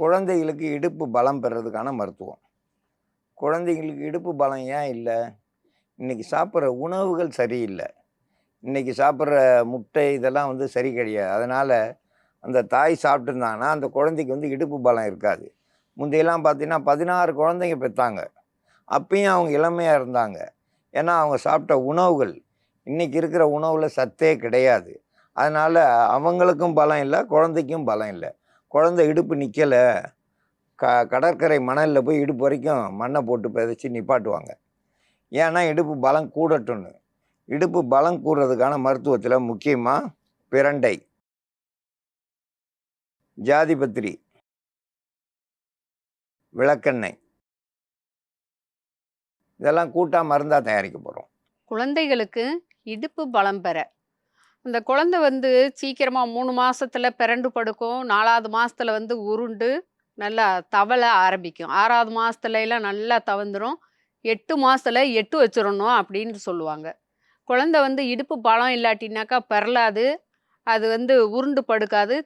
குழந்தைகளுக்கு இடுப்பு பலம் பெறதுக்கான மருத்துவம். குழந்தைங்களுக்கு இடுப்பு பலம் ஏன் இல்ல? இன்னைக்கு சாப்பிடுற உணவுகள் சரியில்ல. இன்னைக்கு சாப்பிடுற முட்டை இதெல்லாம் சரி கிடையாது. அதனால அந்த தாய் சாப்பிட்டுருந்தாங்கன்னா, அந்த குழந்தைக்கு இடுப்பு பலம் இருக்காது. முந்தையெல்லாம் பார்த்தீங்கன்னா, 16 குழந்தைங்க பெத்தாங்க. அப்பயும் அவங்க இளமையா இருந்தாங்க. ஏன்னா, அவங்க சாப்பிட்ட உணவுகள், இன்னைக்கு இருக்கிற உணவுல சத்தே கிடையாது. அதனால அவங்களுக்கும் பலம் இல்ல, குழந்தைக்கும் பலம் இல்ல. குழந்தை இடுப்பு நிக்கல, கடற்கரை மணல்ல போய் இடுப்பு வரைக்கும் மண்ணை போட்டு பிதைச்சி நிப்பாட்டுவாங்க. ஏன்னா, இடுப்பு பலம் கூடட்டும்னு. இடுப்பு பலம் கூடுறதுக்கான மருத்துவத்தில் முக்கியமாக பிரண்டை, ஜாதிபத்திரி, விளக்கெண்ணெய் இதெல்லாம் கூட்டா மருந்தா தயாரிக்க போகிறோம். குழந்தைகளுக்கு இடுப்பு பலம் பெற இந்த குழந்தை சீக்கிரமா 3 மாசத்துல பிறண்டு படுக்கும். 4வது மாசத்துல உருண்டு நல்லா தவள ஆரம்பிக்கும். 6வது மாசத்துல எல்லாம் நல்லா தவந்துரும். 8 மாசத்துல 8 வச்சிடணும் அப்படின்னு சொல்லுவாங்க. குழந்தை இடுப்பு பலம் இல்லாட்டினாக்கா பெறலாது. அது உருண்டு படுக்காது,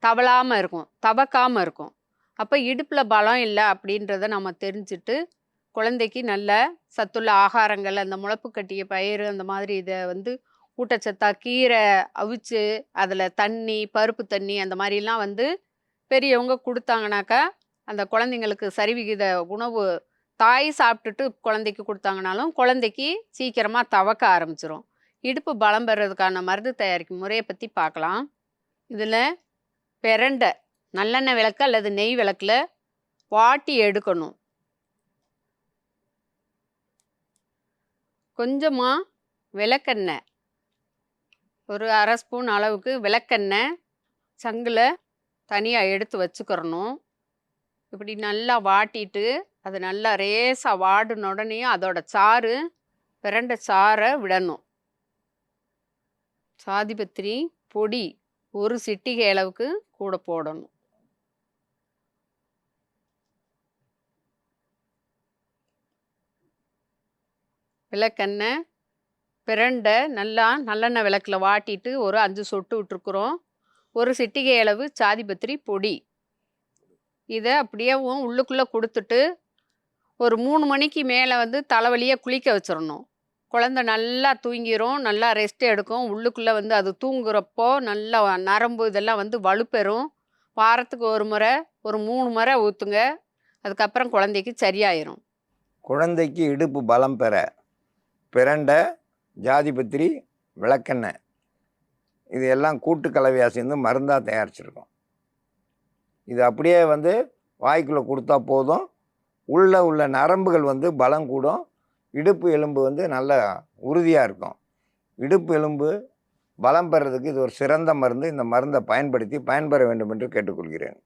தவளாம இருக்கும், தவக்காம இருக்கும். அப்போ இடுப்புல பலம் இல்லை அப்படின்றத நம்ம தெரிஞ்சுட்டு குழந்தைக்கு நல்ல சத்துள்ள ஆகாரங்கள், அந்த முளப்பு கட்டிய பயிறு அந்த மாதிரி இதை ஊட்டச்சத்தா கீரை அவிச்சு அதில் தண்ணி, பருப்பு தண்ணி அந்த மாதிரிலாம் பெரியவங்க கொடுத்தாங்கனாக்கா அந்த குழந்தைங்களுக்கு சரிவிகித உணவு தாய் சாப்பிட்டுட்டு குழந்தைக்கு கொடுத்தாங்கனாலும் குழந்தைக்கு சீக்கிரமாக தவக்க ஆரம்பிச்சிரும். இடுப்பு பலம் பெறதுக்கான மருந்து தயாரிக்கும் முறையை பற்றி பார்க்கலாம். இதில் பிரண்டை நல்லெண்ணெய் விளக்கு அல்லது நெய் விளக்கில் வாட்டி எடுக்கணும். கொஞ்சமாக விளக்கெண்ணெய், ஒரு 1/2 ஸ்பூன் அளவுக்கு விளக்கெண்ணெய் சங்கில் தனியாக எடுத்து வச்சுக்கிறணும். இப்படி நல்லா வாட்டிட்டு அது நல்லா ரேசாக வாடின உடனே அதோட சாறு, பிரண்டை சாறை விடணும். சாதிபத்திரி பொடி 1 சிட்டிகை அளவுக்கு கூட போடணும். விளக்கெண்ணெய், பிரண்டை நல்லா நல்லெண்ணெய் விளக்கில் வாட்டிட்டு ஒரு 5 சொட்டு விட்டுருக்குறோம். 1 சிட்டிகை அளவு சாதிபத்திரி பொடி. இதை அப்படியே உள்ளுக்குள்ளே கொடுத்துட்டு ஒரு 3 மணிக்கு மேலே தலைவலியை குளிக்க வச்சிடணும். குழந்தை நல்லா தூங்கிரும், நல்லா ரெஸ்ட் எடுக்கும். உள்ளுக்குள்ளே அது தூங்குறப்போ நல்லா நரம்பு இதெல்லாம் வலுப்பெறும். வாரத்துக்கு ஒரு முறை, ஒரு 3 முறை ஊற்றுங்க. அதுக்கப்புறம் குழந்தைக்கு சரியாயிரும். குழந்தைக்கு இடுப்பு பலம் பெற பிரண்டை, ஜாதிபத்திரி, விளக்கெண்ணெய் இது எல்லாம் கூட்டு கலவையாக சேர்ந்து மருந்தாக தயாரிச்சிருக்கோம். இது அப்படியே வாய்க்குள்ளே கொடுத்தா போதும். உள்ள நரம்புகள் பலம் கூடும். இடுப்பு எலும்பு நல்ல உறுதியாக இருக்கும். இடுப்பு எலும்பு பலம் பெறதுக்கு இது ஒரு சிறந்த மருந்து. இந்த மருந்தை பயன்படுத்தி பயன்பெற வேண்டும் என்று கேட்டுக்கொள்கிறேன்.